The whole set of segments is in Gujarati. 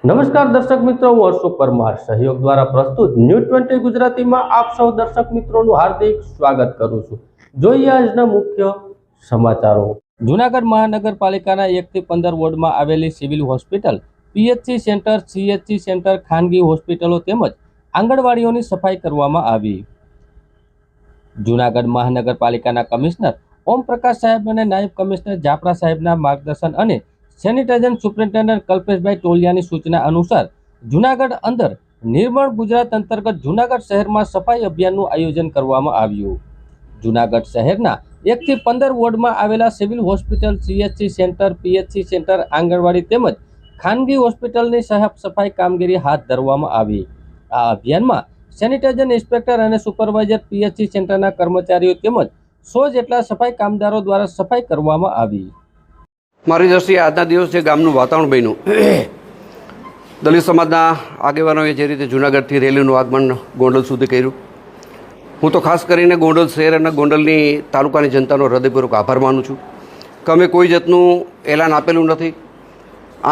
નમસ્કાર દર્શક મિત્રો, હું અશોક પરમાર સહયોગ દ્વારા પ્રસ્તુત ન્યૂઝ 20 ગુજરાતીમાં આપ સૌ દર્શક મિત્રોનું હાર્દિક સ્વાગત કરું છું। જોઈએ આજના મુખ્ય સમાચારો। જૂનાગઢ મહાનગરપાલિકાના 1 થી 15 વોર્ડમાં આવેલી civil hospital, PHC centre, CHC centre, ખાનગી હોસ્પિટલો તેમજ આંગણવાડીઓની સફાઈ કરવામાં આવી। જૂનાગઢ મહાનગરપાલિકાના કમિશનર ઓમ પ્રકાશ સાહેબ અને નાયબ કમિશનર જાપરા સાહેબના માર્ગદર્શન અને સેનિટાઇઝેશન સુપ્રિન્ટેન્ડન્ટ કલ્પેશભાઈ ટોલિયાની સૂચના અનુસાર જૂનાગઢ અંદર નિર્મળ ગુજરાત અંતર્ગત જૂનાગઢ શહેરમાં સફાઈ અભિયાનનું આયોજન કરવામાં આવ્યું। જૂનાગઢ શહેરના 1 થી 15 વોર્ડમાં આવેલા civil hospital, CHC centre, PHC centre, anganwadi તેમજ ખાનગી હોસ્પિટલની સાફ સફાઈ કામગીરી હાથ ધરવામાં આવી। આ અભિયાનમાં સેનિટાઇઝેશન ઇન્સ્પેક્ટર અને સુપરવાઇઝર, પીએચસી સેન્ટરના કર્મચારીઓ તેમજ 100 જેટલા સફાઈ કામદારો દ્વારા સફાઈ કરવામાં આવી। મારી દ્રષ્ટિએ આજના દિવસે ગામનું વાતાવરણ બન્યું। દલિત સમાજના આગેવાનોએ જે રીતે જૂનાગઢથી રેલીનું આગમન ગોંડલ સુધી કર્યું, હું તો ખાસ કરીને ગોંડલ શહેર અને ગોંડલની તાલુકાની જનતાનો હૃદયપૂર્વક આભાર માનું છું કે અમે કોઈ જાતનું એલાન આપેલું નથી।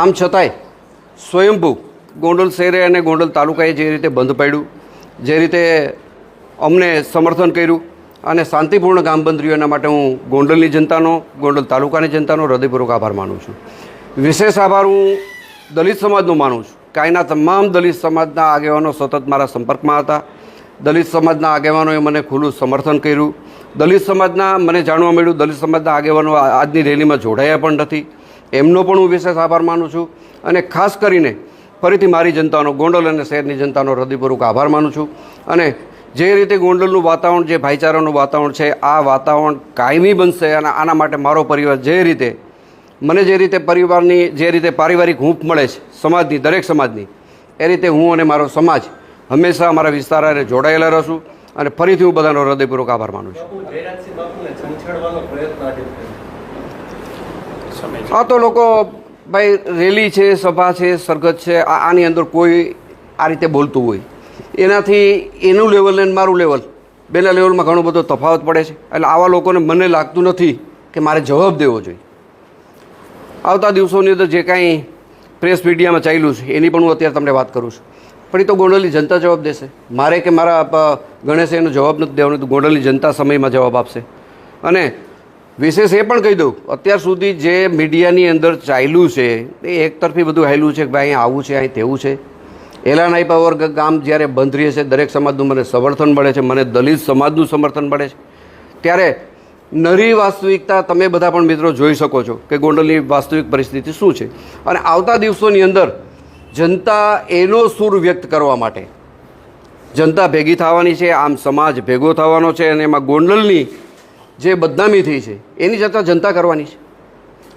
આમ છતાંય સ્વયંભૂ ગોંડલ શહેરે અને ગોંડલ તાલુકાએ જે રીતે બંધ પાડ્યું, જે રીતે અમને સમર્થન કર્યું અને શાંતિપૂર્ણ ગામ બંધ રહ્યું, એના માટે હું ગોંડલની જનતાનો, ગોંડલ તાલુકાની જનતાનો હૃદયપૂર્વક આભાર માનું છું। વિશેષ આભાર હું દલિત સમાજનો માનું છું કે અહીંના તમામ દલિત સમાજના આગેવાનો સતત મારા સંપર્કમાં હતા। દલિત સમાજના આગેવાનોએ મને ખુલ્લું સમર્થન કર્યું। દલિત સમાજના મને જાણવા મળ્યું, દલિત સમાજના આગેવાનો આજની રેલીમાં જોડાયા પણ નથી, એમનો પણ હું વિશેષ આભાર માનું છું। અને ખાસ કરીને ફરીથી મારી જનતાનો, ગોંડલ અને શહેરની જનતાનો હૃદયપૂર્વક આભાર માનું છું। અને જે રીતે ગોંડલનું વાતાવરણ, જે ભાઈચારાનું વાતાવરણ છે, આ વાતાવરણ કાયમી બનશે અને આના માટે મારો પરિવાર જે રીતે મને જે રીતે પરિવારની જે રીતે પારિવારિક હૂંફ મળે છે સમાજની, દરેક સમાજની, એ રીતે હું અને મારો સમાજ હંમેશા અમારા વિસ્તાર સાથે જોડાયેલા રહીશું। અને ફરીથી હું બધાનો હૃદયપૂર્વક આભાર માનું છું। આ તો લોકો ભાઈ રેલી છે, સભા છે, સરઘસ છે, આની અંદર કોઈ આ રીતે બોલતું હોય, એનાથી એનું લેવલ અને મારું લેવલ, બેના લેવલમાં ઘણો બધો તફાવત પડે છે। એટલે આવા લોકોને મને લાગતું નથી કે મારે જવાબ દેવો જોઈએ। આવતા દિવસોની અંદર જે કાંઈ પ્રેસ મીડિયામાં ચાલ્યું છે એની પણ હું અત્યારે તમને વાત કરું છું, પણ એ તો ગોંડલની જનતા જવાબ દેશે। મારે કે મારા ગણેશે એનો જવાબ નથી દેવાનો, તો ગોંડલની જનતા સમયમાં જવાબ આપશે। અને વિશેષ એ પણ કહી દઉં, અત્યાર સુધી જે મીડિયાની અંદર ચાલ્યું છે એ એકતરફી બધું હાલ્યું છે કે ભાઈ અહીં આવું છે, અહીં તેવું છે। એલાન આપ્યા વગર ગામ જ્યારે બંધ રહે છે, દરેક સમાજનું મને સમર્થન મળે છે, મને દલિત સમાજનું સમર્થન મળે છે, ત્યારે નરી વાસ્તવિકતા તમે બધા પણ મિત્રો જોઈ શકો છો કે ગોંડલની વાસ્તવિક પરિસ્થિતિ શું છે। અને આવતા દિવસોની અંદર જનતા એનો સૂર વ્યક્ત કરવા માટે જનતા ભેગી થવાની છે, આમ સમાજ ભેગો થવાનો છે, અને એમાં ગોંડલની જે બદનામી થઈ છે એની ચર્ચા જનતા કરવાની છે।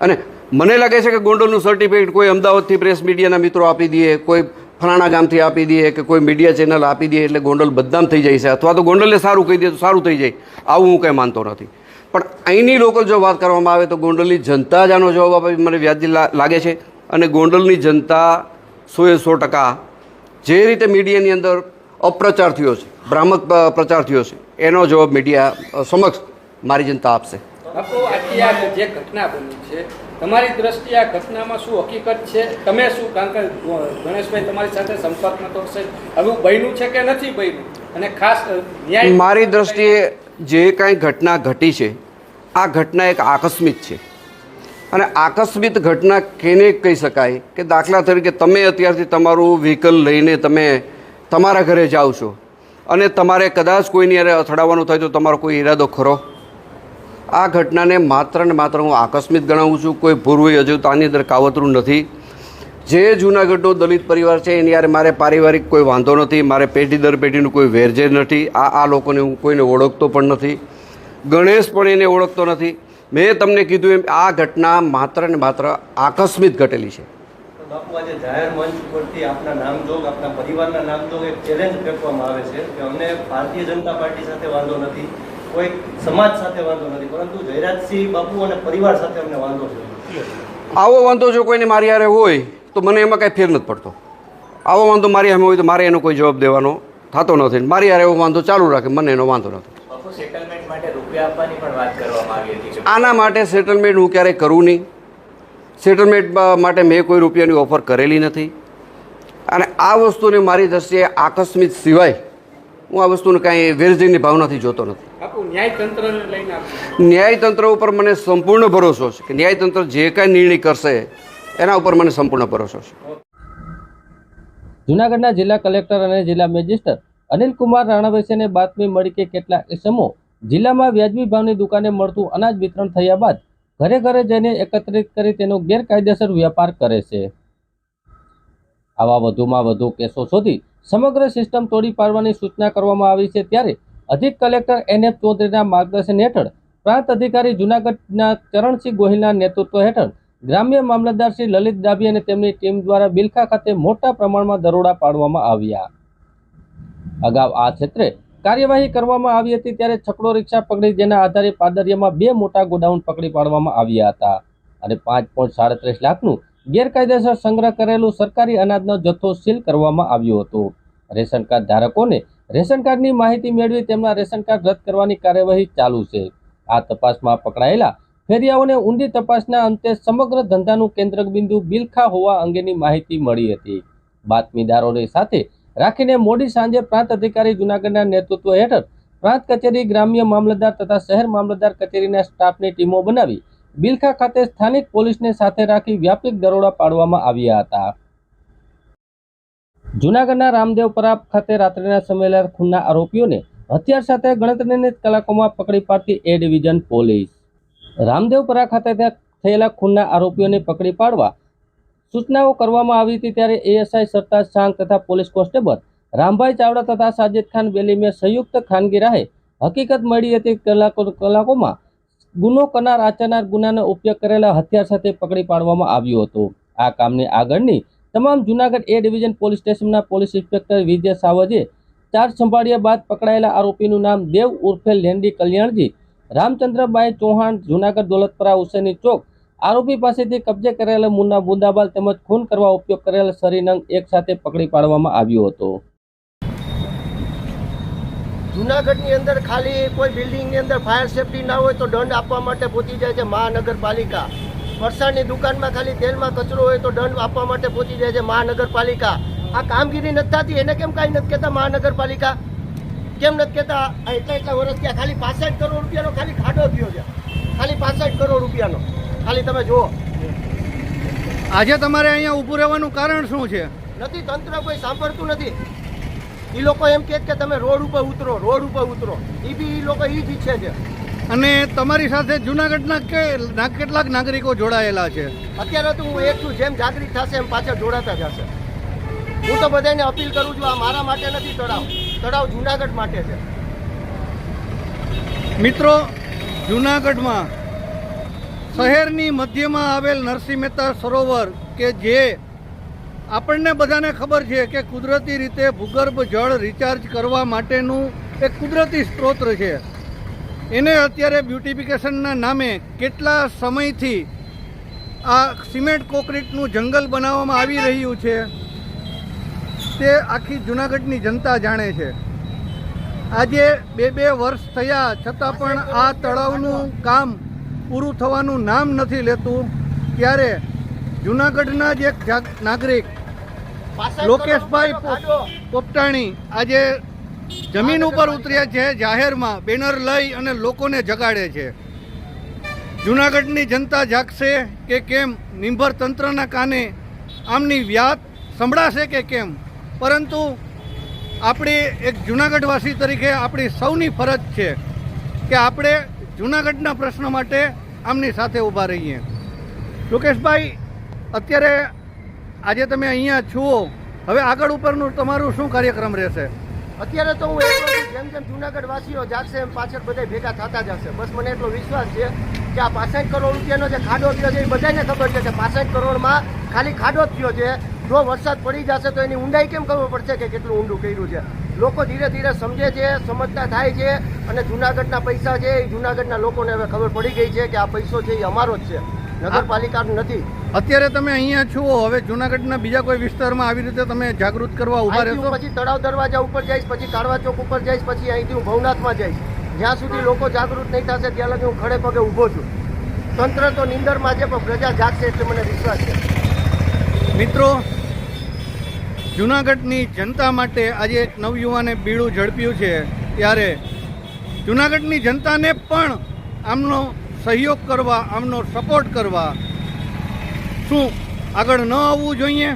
અને મને લાગે છે કે ગોંડલનું સર્ટિફિકેટ કોઈ અમદાવાદથી પ્રેસ મીડિયાના મિત્રો આપી દે, કોઈ ફલાણા ગામથી આપી દે, કે કોઈ મીડિયા ચેનલ આપી દે એટલે ગોંડલ બદનામ થઈ જાય છે, અથવા તો ગોંડલને સારું કહી દે તો સારું થઈ જાય, આવું હું કંઈ માનતો નથી। પણ અહીંની લોકલ જો વાત કરવામાં આવે તો ગોંડલની જનતા જ આનો જવાબ આપે મને વ્યાજબી લાગે છે। અને ગોંડલની જનતા 100% જે રીતે મીડિયાની અંદર અપ્રચાર થયો છે, ભ્રામક પ્રચાર થયો છે, એનો જવાબ મીડિયા સમક્ષ મારી જનતા આપશે। જે ઘટના બની છે, તમારી દ્રષ્ટિએ આ ઘટનામાં શું હકીકત છે? તમે શું, કારણ કે ગણેશભાઈ તમારી સાથે સંપર્કમાં તો હશે, હવે બન્યું છે કે નથી બન્યું? અને ખાસ ન્યાય, મારી દ્રષ્ટિએ જે કાંઈ ઘટના ઘટી છે, આ ઘટના એક આકસ્મિક છે। અને આકસ્મિક ઘટના કેને કહી શકાય કે દાખલા તરીકે તમે અત્યારથી તમારું વ્હીકલ લઈને તમે તમારા ઘરે જાઓ છો અને તમારે કદાચ કોઈની યારે અથડાવવાનું થાય તો તમારો કોઈ ઈરાદો ખરો? આ ઘટનાને માત્ર ને માત્ર હું આકસ્મિક ગણાવું છું, કોઈ પૂર્વ હજુ આની અંદર કાવતરું નથી। જે જૂનાગઢનો દલિત પરિવાર છે એની યારે મારે પારિવારિક કોઈ વાંધો નથી, મારે પેઢી દર પેઢીનું કોઈ વેરઝેર નથી। આ લોકોને હું કોઈને ઓળખતો પણ નથી, ગણેશ પણ એને ઓળખતો નથી। મેં તમને કીધું એમ આ ઘટના માત્ર ને માત્ર આકસ્મિક ઘટેલી છે। બાપુ, આજે જાહેર મંચ પરથી આપના નામજોગ, આપના પરિવારના નામજોગ એક ચેલેન્જ ફેંકવામાં આવે છે કે અમને ભારતીય જનતા પાર્ટી સાથે વાંધો નથી, કોઈ સમાજ સાથે વાંધો નથી, પરંતુ જયરાજસિંહ બાપુ અને પરિવાર સાથે અમને વાંધો છે। આવો વાંધો જો કોઈને મારી હારે હોય તો મને એમાં કાંઈ ફેર નથી પડતો। આવો વાંધો મારી સામે હોય તો મારે એનો કોઈ જવાબ દેવાનો થતો નથી। મારી હારે એવો વાંધો ચાલુ રાખે, મને એનો વાંધો નથી। આના માટે સેટલમેન્ટ હું ક્યારેય કરું નહીં। સેટલમેન્ટ માટે મેં કોઈ રૂપિયાની ઓફર કરેલી નથી। અને આ વસ્તુને મારી દ્રષ્ટિએ આકસ્મિક સિવાય હું આ વસ્તુને કાંઈ વેરઝીરની ભાવનાથી જોતો નથી. આપું ન્યાયતંત્રને લઈને આપું. ન્યાયતંત્ર ઉપર મને સંપૂર્ણ ભરોસો છે કે ન્યાયતંત્ર જે કાંઈ નિર્ણય કરશે એના ઉપર મને સંપૂર્ણ ભરોસો છે. જૂનાગઢના જિલ્લા કલેક્ટર અને જિલ્લા મેજિસ્ટર અનિલ કુમાર રાણાવસીને બાતમી મળી કે કેટલાક ઇસમો જિલ્લામાં વ્યાજબી ભાવની દુકાને મળતું અનાજ વિતરણ થયા બાદ ઘરે ઘરે જઈને એકત્રિત કરી તેનો ગેરકાયદેસર વ્યાપાર કરે છે. આવા વધુમાં વધુ કેસો શોધી સમગ્ર સિસ્ટમ તોડી પાડવાની સૂચના કરવામાં આવી છે. ત્યારે અધિક કલેક્ટર NF ચૌધરીના માર્ગદર્શન હેઠળ પ્રાંત અધિકારી જૂનાગઢના ચરણસિંહ ગોહિલના નેતૃત્વ હેઠળ ગ્રામ્ય મામલતદાર શ્રી લલિત ડાભી અને તેમની ટીમ દ્વારા બિલખા ખાતે મોટા પ્રમાણમાં દરોડા પાડવામાં આવ્યા. અગાઉ આ ક્ષેત્રે કાર્યવાહી કરવામાં આવી હતી ત્યારે છકડો રિક્ષા પકડી જેના આધારે પાદરિયામાં 2 મોટા ગોડાઉન પકડી પાડવામાં આવ્યા હતા અને 5.37 લાખનું ગેરકાયદેસર સંગ્રહ કરેલું સરકારી અનાજનો જથ્થો સીલ કરવામાં આવ્યો હતો. રેશન કાર્ડ ધારકોને રેશન કાર્ડની માહિતી મેળવી તેમના રેશન કાર્ડ રદ કરવાની કાર્યવાહી ચાલુ છે. આ તપાસમાં પકડાયેલા ફેરિયાઓને ઊંડી તપાસના અંતે સમગ્ર ધંધાનું કેન્દ્રબિંદુ બિલખા હોવા અંગેની માહિતી મળી હતી. બાતમીદારોની સાથે રાખીને મોડી સાંજે પ્રાંત અધિકારી જૂનાગઢના નેતૃત્વ હેઠળ પ્રાંત કચેરી, ગ્રામ્ય મામલતદાર તથા શહેર મામલતદાર કચેરીના સ્ટાફની ટીમો બનાવી બિલખા ખાતે સ્થાનિક પોલીસને સાથે રાખી વ્યાપક દરોડા પાડવામાં આવ્યા હતા. જૂનાગઢના રામદેવપરા ખાતે રાત્રિના સમયે ખૂનના આરોપીઓને હથિયાર સાથે ગણતરીની કલાકોમાં પકડી પાડતી A ડિવિઝન પોલીસ. રામદેવપરા ખાતે થયેલા ખૂનના આરોપીઓને પકડી પાડવા સૂચનાઓ કરવામાં આવી હતી. ત્યારે ASI સરતાજ સાંગ તથા પોલીસ કોન્સ્ટેબલ રામભાઈ ચાવડા તથા સાજિદ ખાન બેલીમે સંયુક્ત ખાનગી રાહે હકીકત મળી હતી. કલાકોમાં ગુનો કરનાર આચરનાર ગુનાનો ઉપયોગ કરેલા હથિયાર સાથે પકડી પાડવામાં આવ્યો હતો. આ કામની આગળની તમામ જૂનાગઢ A ડિવિઝન પોલીસ સ્ટેશનના પોલીસ ઇન્સ્પેક્ટર વિજય સાવજે ચાર્જ સંભાળ્યા બાદ પકડાયેલા આરોપીનું નામ દેવ ઉર્ફે લેન્ડી કલ્યાણજી રામચંદ્રભાઈ ચૌહાણ, જૂનાગઢ દોલતપરા હુસેની ચોક. આરોપી પાસેથી કબજે કરેલા મુન્ના બુંદાબાલ તેમજ ખૂન કરવા ઉપયોગ કરેલા સરીનંગ એક સાથે પકડી પાડવામાં આવ્યો હતો. જૂનાગઢની અંદર ખાલી કોઈ બિલ્ડિંગની અંદર ફાયર સેફટી ના હોય તો દંડ આપવા માટે પહોંચી જાય છે મહાનગરપાલિકા. વરસાદની દુકાનમાં ખાલી તેલમાં કચરો હોય તો દંડ આપવા માટે પહોંચી જાય છે મહાનગરપાલિકા. આ કામગીરી નથી થતી એને કેમ કાંઈ નથી કહેતા મહાનગરપાલિકા? કેમ નથી કહેતા? એટલા વર્ષ થયા ખાલી 65 કરોડ રૂપિયાનો ખાલી ખાડો થયો છે. ખાલી 65 કરોડ રૂપિયાનો ખાલી તમે જુઓ. આજે તમારે અહીંયા ઊભું રહેવાનું કારણ શું છે? નથી તંત્ર કોઈ સાંભળતું નથી. એ લોકો એમ કહે કે તમે રોડ ઉપર ઉતરો, રોડ ઉપર ઉતરો. એ બી એ લોકો એ જ ઈચ્છે છે. અને તમારી સાથે જૂનાગઢના કેટલાક નાગરિકો જોડાયેલા છે? અત્યારે તો હું એક છું, જેમ જાગૃત થશે એમ પાછળ જોડાતા જશે. હું તો બધાને અપીલ કરું છું, આ મારા માટે નથી તળાવ, તળાવ જૂનાગઢ માટે છે. મિત્રો, જૂનાગઢમાં શહેરની મધ્યમાં આવેલ નરસિંહ મહેતા સરોવર કે જે આપણને બધાને ખબર છે કે કુદરતી રીતે ભૂગર્ભ જળ રિચાર્જ કરવા માટેનું એક કુદરતી સ્ત્રોત છે, એને અત્યારે બ્યુટિફિકેશનના નામે કેટલા સમયથી આ સિમેન્ટ કોન્ક્રીટનું જંગલ બનાવવામાં આવી રહ્યું છે તે આખી જૂનાગઢની જનતા જાણે છે. આજે 2 વર્ષ થયા છતાં પણ આ તળાવનું કામ પૂરું થવાનું નામ નથી લેતું. ત્યારે જૂનાગઢના જ એક નાગરિક લોકેશભાઈ પોપટાણી આજે જમીન ઉપર ઉતર્યા છે, જાહેરમાં બેનર લઈ અને લોકોને જગાડે છે. જૂનાગઢની જનતા જાગશે કે કેમ, નિંભર તંત્રના કાને આમની વ્યાત સંભળાશે કે કેમ, પરંતુ આપણી એક જૂનાગઢવાસી તરીકે આપણી સૌની ફરજ છે કે આપણે જૂનાગઢના પ્રશ્ન માટે આમની સાથે ઊભા રહીએ. લોકેશભાઈ, અત્યારે આજે તમે અહીંયા છો, હવે આગળ ઉપરનું તમારું શું કાર્યક્રમ રહેશે? અત્યારે તો હું એટલો છું, જેમ જેમ જૂનાગઢ વાસીઓ જાગશે એમ પાછળ બધા ભેગા થતા જશે. બસ મને એટલો વિશ્વાસ છે કે આ 65 કરોડ રૂપિયાનો જે ખાડો થયો છે એ બધાને ખબર છે કે 65 કરોડમાં ખાલી ખાડો જ થયો છે. જો વરસાદ પડી જશે તો એની ઊંડાઈ કેમ ખબર પડશે કે કેટલું ઊંડું કર્યું છે. લોકો ધીરે ધીરે સમજે છે, સમજતા થાય છે અને જૂનાગઢના પૈસા છે એ જૂનાગઢના લોકોને હવે ખબર પડી ગઈ છે કે આ પૈસો છે એ અમારો જ છે, નગરપાલિકાનું નથી. અત્યારે તમે અહીંયા છો, હવે જૂનાગઢના બીજા કોઈ વિસ્તારમાં આવી રીતે તમે જાગૃત કરવા ઉભા રહેશો? પછી તળાવ દરવાજા ઉપર જઈશ, પછી કાળવા ચોક ઉપર જઈશ, પછી અહીંથી હું ભવનાથમાં જઈશ. જ્યાં સુધી લોકો જાગૃત નહીં થશે ત્યાં લગી હું ખડે પગે ઊભો છું. તંત્ર તો નિંદરમાં છે પણ પ્રજા જાગશે એટલે મને વિશ્વાસ છે. મિત્રો, જૂનાગઢની જનતા માટે આજે એક નવયુવાને બીડું ઝડપ્યું છે, ત્યારે જૂનાગઢની જનતાને પણ આમનો સહયોગ કરવા, આમનો સપોર્ટ કરવા, શું આગળ ન આવવું જોઈએ?